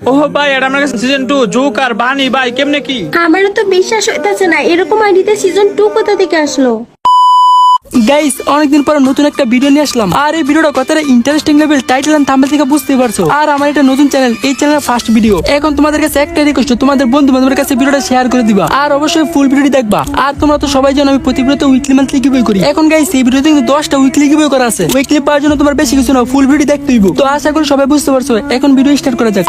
ওহ ভাই, এটা আমার কাছে সিজন 2 জোকার বানি ভাই, কেমনে কি? আমারও তো বিশ্বাস হইতাছে না, এরকম আইডিতে সিজন 2 কোথা থেকে আসলো? গাইস, অনেকদিন পর নতুন একটা ভিডিও নিয়ে আসলাম। আর এই ভিডিওটা কতটা interesting level title and thumbnail থেকে বুঝতেই পারছো। আর আমার এটা নতুন চ্যানেল, এই চ্যানেলের ফার্স্ট ভিডিও। এখন তোমাদের কাছে একটা রিকোয়েস্ট, তোমাদের বন্ধু বান্ধবের কাছে ভিডিওটা শেয়ার করে দিবা আর অবশ্যই ফুল ভিডিওটি দেখবা। আর তোমরা তো সবাই জানো আমি প্রতিনিয়ত উইকলি মান্থলি গিভওয়ে করি। এখন গাইস এই ভিডিওতে কিন্তু 10টা উইকলি গিভওয়ে করা আছে। উইকলি পাওয়ার জন্য তোমার বেশি কিছু না, ফুল ভিডিও দেখতে হইব। তো আশা করি সবাই বুঝতে পারছো। এখন ভিডিও স্টার্ট করা যাক।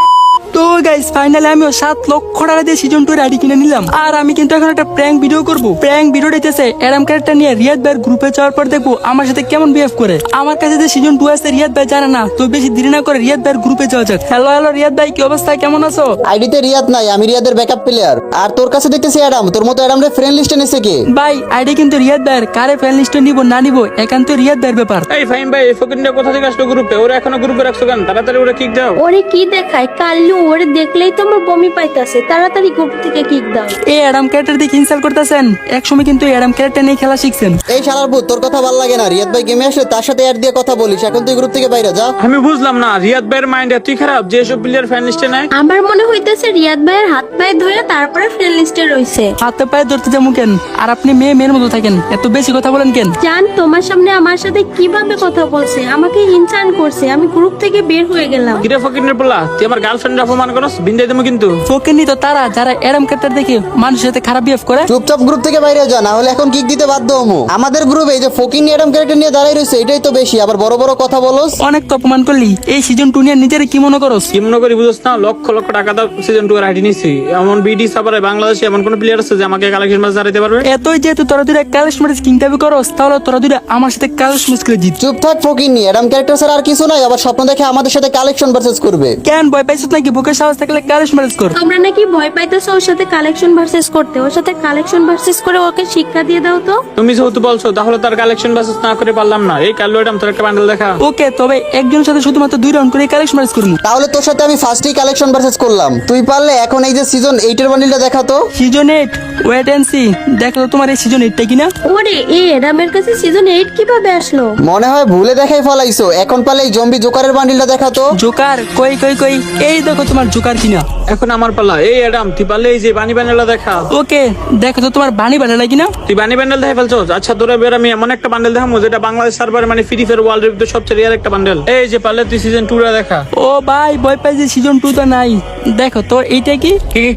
তো গাইস ফাইনালি আমিও 7 লক্ষ টাকা দিয়ে সিজন 2 এর আইডি কিনে নিলাম। আর আমি কিন্তু এখন একটা প্র্যাঙ্ক ভিডিও করব। প্র্যাঙ্ক ভিডিও দিতেছে অ্যাডাম ক্যারেক্টার নিয়ে রিয়াদ ভাইয়ের গ্রুপে যাওয়ার পর দেখবো আমার সাথে কেমন বিহেভ করে। আমার কাছে যে সিজন 2 আছে রিয়াদ ভাই জানে না, তো বেশি দেরি না করে রিয়াদ ভাইয়ের গ্রুপে যাওয়া যাক। হ্যালো রিয়াদ ভাই, কি অবস্থা, কেমন আছো? আইডিতে রিয়াদ নাই, আমি রিয়াদের ব্যাকআপ প্লেয়ার। আর তোর কাছে দেখতেছি অ্যাডাম, তোর মতো অ্যাডাম রে ফ্রেন্ড লিস্টে নিছে কে? ভাই আইডি কিন্তু রিয়াদ ভাইয়ের, কারে ফ্রেন্ড লিস্টে নিব না নিব একান্ত রিয়াদ ভাইয়ের ব্যাপার। এই ফাইন ভাই, ফকিরটা কোথা থেকে আসলো গ্রুপে? ওরা এখনো গ্রুপে রাখছো কেন? তাড়াতাড়ি ওরা কিক দাও। ওরে কি দেখায় কাল্লু, ওরে দেখলেই তো আমার বমি পাইতাছে, তাড়াতাড়ি গ্রুপ থেকে কিক দাও। এই অ্যাডাম ক্যারেক্টার দেখে ইনসাল্ট করতেছেন? একসময় কিন্তু অ্যাডাম ক্যারেক্টার নিয়ে খেলা শিখছেন। এই শালার পুত, তোর কথা ভালো লাগে না? রিয়াদ ভাই গেমে আসলে তার সাথে অ্যাড দিয়ে কথা বলিস। এখন তুই গ্রুপ থেকে বাইরে যা। আমি বুঝলাম না, রিয়াদ ভাইয়ের মাইন্ড এতই খারাপ যে এসব প্লেয়ার ফ্যান লিস্টে নাই? আমার মনে হইতেছে রিয়াদ ভাইয়ের হাত পায়ে ধরে তারপরে ফ্রেন্ড লিস্টে রইছে। হাতে পায়ে ধরতে যাবো কেন? আর আপনি মেয়ের মতো থাকেন, এত বেশি কথা বলেন কেন? জান তোমার সামনে আমার সাথে কিভাবে কথা বলছে, আমাকে ইনসাল্ট করছে, আমি গ্রুপ থেকে বের হয়ে গেলাম। কিরে ফকিরের পোলা, তুই আমার গার্লফ্রেন্ড অপমান করস, বিন্দাই দেবো কিন্তু। ফকিনি তো তারা যারা অ্যাডাম ক্যারেক্টার দেখে মানুষের সাথে খারাপ বিহেভ করে। চুপচাপ গ্রুপ থেকে বাইরে যা, না হলে এখন কিক দিতে বাধ্য হমু। আমাদের গ্রুপে এই যে ফকির নিয়ে অ্যাডাম ক্যারেক্টার নিয়ে দাঁড়াই রয়েছে, এটাই তো বেশি। আবার বড় বড় কথা বলস। অনেক তো অপমান করলি, এই সিজন 2 নিয়ে নিজের কি মনে করস? কি মনে করি বুঝছ না? লক্ষ লক্ষ টাকা দাও সিজন 2 এর আইডি নিছি। এমন বিডি সাবারে বাংলাদেশে এমন কোন প্লেয়ার আছে যে আমাকে কালেকশন ম্যাচ হারাইতে পারবে? এতই যেহেতু তোরা দুইটা ক্যালেশ ম্যাচ কিং দাবি করস, তাহলে তোরা দুইটা আমার সাথে ক্যালেশ ম্যাচ করে জিত। চুপ থাক ফকির নিয়ে, অ্যাডাম ক্যারেক্টার ছাড়া আর কিছু নাই। আবার স্বপ্ন দেখে আমাদের সাথে কালেকশন ভার্সেস করবে। কেন ভয় পাইছিস নাকি? বুকের সাহস থাকলে ক্যালেশ ম্যাচ কর। তোমরা নাকি ভয় পাইতেছো ওর সাথে কালেকশন ভার্সেস করতে? ওর সাথে কালেকশন ভার্সেস করে ওকে শিক্ষা দিয়ে দাও তো। তুমি যেহেতু বলছো, তাহলে তার কালেকশন ভার্সেস না করে পারলাম না। এই কাল্লু এডাম, তোর একটা বান্ডেল দেখা। ওকে, তবে একজনের সাথে শুধুমাত্র 2 রাউন্ড করে ক্যালেশ ম্যাচ করবো। তাহলে তোর সাথে আমি ফার্স্টেই কালেকশন ভার্সেস করলাম। তুই পারলে এখন এই যে সিজন 8 এর বান্ডিলটা দেখাতো। সিজন 8 ওয়েট এন্ড সি, দেখো তোমার এই সিজন 8টা কিনা। ওরে এ এডামের কাছে সিজন 8 কিভাবে আসলো? মনে হয় ভুলে দেখাই ফলাইছো। এখন পারলে এই জম্বি জোকারের বান্ডিলটা দেখাতো। জোকার কই কই কই, এই দেখো তোমার জোকার কিনা। এখন আমার পালা। এই এডাম, তুই পারলে এই যে বানি বান্ডেলটা দেখা। ওকে, দেখো তো তোমার বানি বানালা কিনা। তুই বানি বান্ডেল দেখে ফেলছো? আচ্ছা তোরা বের, আমি এমন একটা বান্ডেল দেখাবো যেটা বাংলাদেশ সার্ভারে মানে ফ্রি ফায়ার ওয়ার্ল্ড এর ভিতরে সবচেয়ে রিয়ার একটা বান্ডেল। এই যে পারলে তুই সিজন 2 টা দেখা। ও ভাই, ভয় পাই যে সিজন 2 তো নাই। দেখো তো এইটা কি।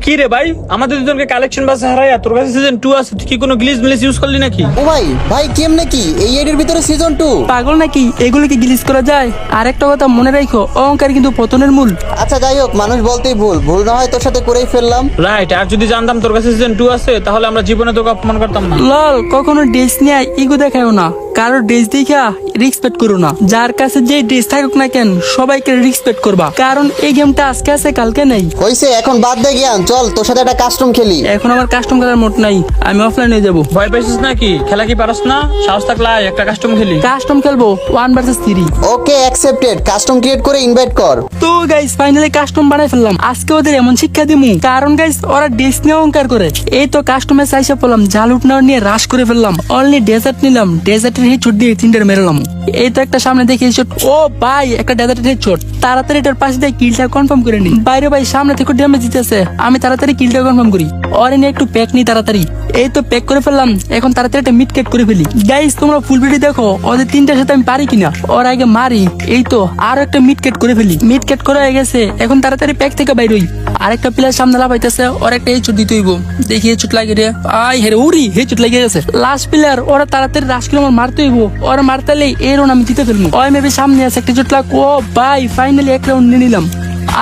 কি রে ভাই, আমাদের দুজনকে কালেকশন বাস হারাই, তোর কাছে সিজন 2 আছে, তুই কি কোনো গ্লিচ মিলিচ ইউজ করলি নাকি? ও ভাই, ভাই কেমনে কি এই এর ভিতরে সিজন 2? পাগল নাকি? এগুলো কি গ্লিচ করা যায়? আর একটা কথা মনে রাখো, অহংকার কিন্তু পতনের মূল। আচ্ছা যাই হোক, মানুষ বলতেই ভুল ভুল না হয় তোর সাথে করেই ফেললাম। রাইট, আর যদি জানতাম তোর কাছে সিজন 2 আছে তাহলে আমরা জীবনে তোকে অপমান করতাম না। লল, কখনো ড্রেস নিয়ে ইগো দেখাও না। কারো ড্রেস দেখা রেসপেক্ট করো না। যার কাছে যে ড্রেস থাকুক না কেন, সবাইকে রেসপেক্ট করবা, কারণ এই গেমটা আজকে আছে কালকে নেই। হইছে, এখন বাদ দে জ্ঞান, চল তোর সাথে একটা কাস্টম খেলি। এখন আমার কাস্টম খেলার মোট নাই, আমি অফলাইনে যাব। ভয় পাইছিস নাকি? খেলা কি পারস না? সাহস থাকলে আয়, একটা কাস্টম খেলি। কাস্টম খেলবো 1 ভার্সেস 3। ওকে অ্যাকসেপ্টেড, কাস্টম ক্রিয়েট করে ইনভাইট কর। তো গাইস ফাইনালি কাস্টম বানাই ফেললাম। আজকে ওদের এমন শিক্ষা দিমু, কারণ গাইস ওরা ড্রেস নিয়ে অহংকার করে। এই তো কাস্টমে চাইসা পড়লাম, জাল উঠনাও নিয়ে রাশ করে ফেললাম। অনলি ডেজার্ট নিলাম, ডেজার্টের হেড ছুট দিয়ে 3টা মেরলাম। এই তো একটা সামনে দেখে হেডশট। ও ভাই, একটা ডেজার্টের হেড ছট। তাড়াতাড়ি এটার পাশে দিয়ে কিলটা কনফার্ম করে নি। বাইরে ভাই সামনে থেকে ড্যামেজ দিতেছে, আমি তাড়াতাড়ি কিলটা কনফার্ম করি। ওর নিয়ে একটু প্যাক নি তাড়াতাড়ি। এই তো প্যাক করে ফেললাম, এখন তাড়াতাড়ি একটা মিড কেট করে ফেলি। গাইস তোমরা ফুল ভিডিও দেখো, ওদের 3টার সাথে আমি পারি কিনা। ওর আগে মারি। এই তো আরো একটা মিড কেট করে ফেলি। মিড কেট করা হয়ে গেছে, এখন তাড়াতাড়ি প্যাক থেকে বাইর হই। আরেকটা প্লেয়ার সামনে লাফাইতেছে, ওর একটা এই চুট দিতে হইব। দেখি এই চুট লাগে রে, আই হেরে উড়ি, এই চুট লাগে গেছে। লাস্ট প্লেয়ার, ওরা তাড়াতাড়ি রাশ করে আমার মারতে হইব। ওরা মারতালে এই রাউন্ড আমি জিতে ফেলবো। ওই মেবি সামনে আছে একটা চুট লাগ। ও ভাই ফাইনালি এক রাউন্ড নিয়ে নিলাম।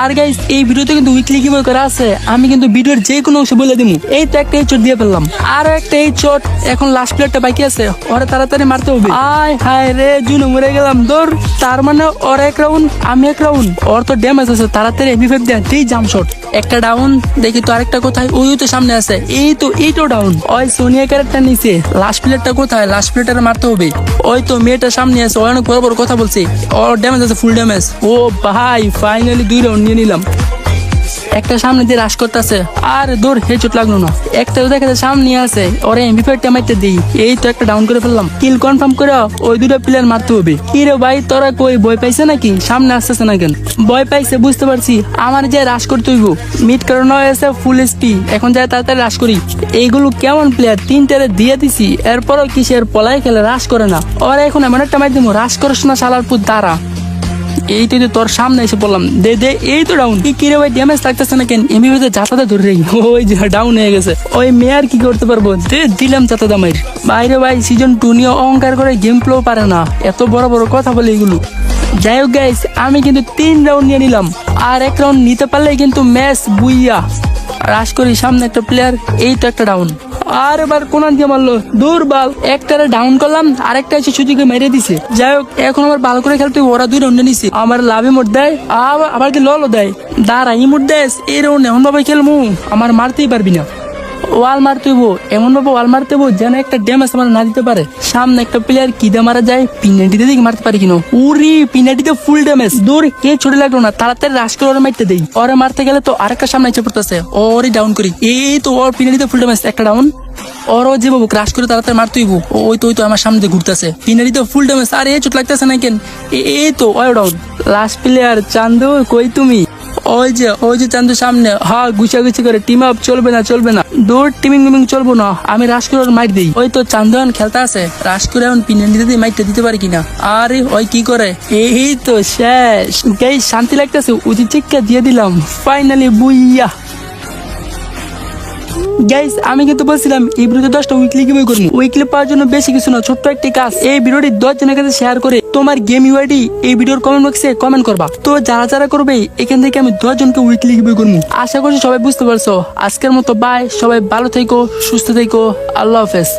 আর গাইস এই ভিডিওতে কিন্তু উইকলি কিভাবে করা আছে, আমি কিন্তু ভিডিওর যে কোনো অংশ বলে দিমু। এই তো একটা এই চোট দিয়ে ফেললাম, আরো একটা এই চোট। এখন লাস্ট প্লেয়ারটা বাকি আছে, ওরা তাড়াতাড়ি মারতে হবে। আয় হায় রে, জুনো মরে গেলাম। দৌড়, তার মানে ওর 1 রাউন্ড আমি 1 রাউন্ড। ওর তো ড্যামেজ আছে, তাড়াতাড়ি এমপি5 দেয়, এই জাম্প শট। একটা ডাউন, দেখি তো আরেকটা কোথায়। ওই তো সামনে আছে। এই তো এইটাও ডাউন। ওই সোনিয়া ক্যারেক্টার নিচে। লাস্ট প্লেয়ারটা কোথায়? লাস্ট প্লেয়ারটা মারতে হবে। ওই তো মেয়েটা সামনে আছে, অনেক বড় বড় কথা বলছে। ওর ড্যামেজ আছে, ফুল ড্যামেজ। ও ভাই ফাইনালি 2 রাউন্ড নিয়ে নিলাম। একটা সামনে দিয়ে রাশ করতেছে আর দৌড় হেডশট লাগলো না। একটা দেখা যায় সামনে আছে ওরে এমবি5টা মারতে দিই, এই তো একটা ডাউন করে ফেললাম। কিল কনফার্ম করে ওই দুটো প্লেয়ার মারতে হবে। কি রে ভাই তোরা কই ভয় পাইছে নাকি? সামনে আসতেছে না কেন? ভয় পাইছে বুঝতে পারছি, আমার যে রাশ করতে হইব। মিড কারণ হয়েছে ফুল এসপি, এখন যায় তাড়াতাড়ি রাশ করি। এইগুলো কেমন প্লেয়ার, তিনটারে দিয়ে দিছি এরপরও কিসের পলাই খেলে রাশ করে না। ওরা এখন এমন একটা মার দিব রাশ করস না শালার পুত দাঁড়া। এই তো তোর সামনে এসে পড়লাম, দে দে এই তো ডাউন। কি রে ভাই ড্যামেজ লাগতেছে না কেন? এমবিতে জাতাতে ধরে রে, ওই যে ডাউন হয়ে গেছে। ওই মেয়ার কি করতে পারবো, দে দিলাম জাতাদা মাইর। বাইরে ভাই সিজন 2 নিয়ে অহংকার করে গেম প্লে পারে না, এত বড় বড় কথা বলে এগুলো। যাই হোক গাইস, আমি কিন্তু 3 রাউন্ড নিয়ে নিলাম, আর 1 রাউন্ড নিতে পারলে কিন্তু ম্যাচ বুইয়া। রাশ করি সামনে একটা প্লেয়ার, এই তো একটা ডাউন। আর এবার কোনান দিয়ে মারলো দুর্বল, একটারে ডাউন করলাম আরেকটা এসে সুযোগে মেরে দিছে। যাই হোক এখন আমার ভালো করে খেলতে ওরা 2 রাউন্ডে নিছে, আমার লাভে মোট দেয় আবার কি ললও দেয়। দাঁড়া ই মোট দেয় এই রাউন্ড এমন ভাবে খেলবো আমার মারতেই পারবি না। ওয়াল মারতে হইব এমন ভাবে ওয়াল মারতে হইব যেন একটা ড্যামেজ আমার না দিতে পারে। সামনে একটা প্লেয়ার কিদা মারা যায়, পিনাল্টিতে দিকে মারতে পারি কিনা। উরি পিনাল্টিতে ফুল ড্যামেজ, দূর কে ছুটে লাগলো না, তাড়াতাড়ি রাশ করে ওরা মারতে দেই। ওরা মারতে গেলে তো আরেকটা সামনে এসে পড়তেছে, ওরই ডাউন করি। এই তো ওর পিনাল্টিতে ফুল ড্যামেজ, একটা ডাউন। ওরও যে বাবু ক্রাশ করে তাড়াতাড়ি মারতে হইব। ওই তো আমার সামনে দিয়ে ঘুরতেছে, পিনাল্টিতে ফুল ড্যামেজ। আর এই চোট লাগতেছে না কেন? এই তো ওই ডাউন। লাস্ট প্লেয়ার চান্দু কই তুমি? ওই যে চান্দু সামনে। হ্যাঁ গুছাগুছি করে টিম আপ চলবে না দৌড় টিমিং চলবো না, আমি রাশ করে ওর মাইট দিই। ওই তো চান্দন খেলতে আছে, রাশ করে এখন পিনাল্টি দিয়ে মাইটটা দিতে পারি কিনা। আরে ওই কি করে, এই তো শেষ গাইস, শান্তি লাগতেছে, উচিত চিক্কা দিয়ে দিলাম ফাইনালি বুইয়া। গাইস আমি কিন্তু বলছিলাম এই ভিডিওতে 10টা উইকলি গেম করবো। উইকলি পাওয়ার জন্য বেশি কিছু না, ছোট্ট একটি কাজ, এই ভিডিওটি 10 জনের কাছে শেয়ার করে তোমার গেম ইউআইডি এই ভিডিওর কমেন্ট বক্সে কমেন্ট করবা। তো যারা করবে এখান থেকে আমি 10 জনকে উইকলি গেম করবো। আশা করছি সবাই বুঝতে পারছো। আজকের মতো বাই, সবাই ভালো থেকো, সুস্থ থেকো, আল্লাহ হাফেজ।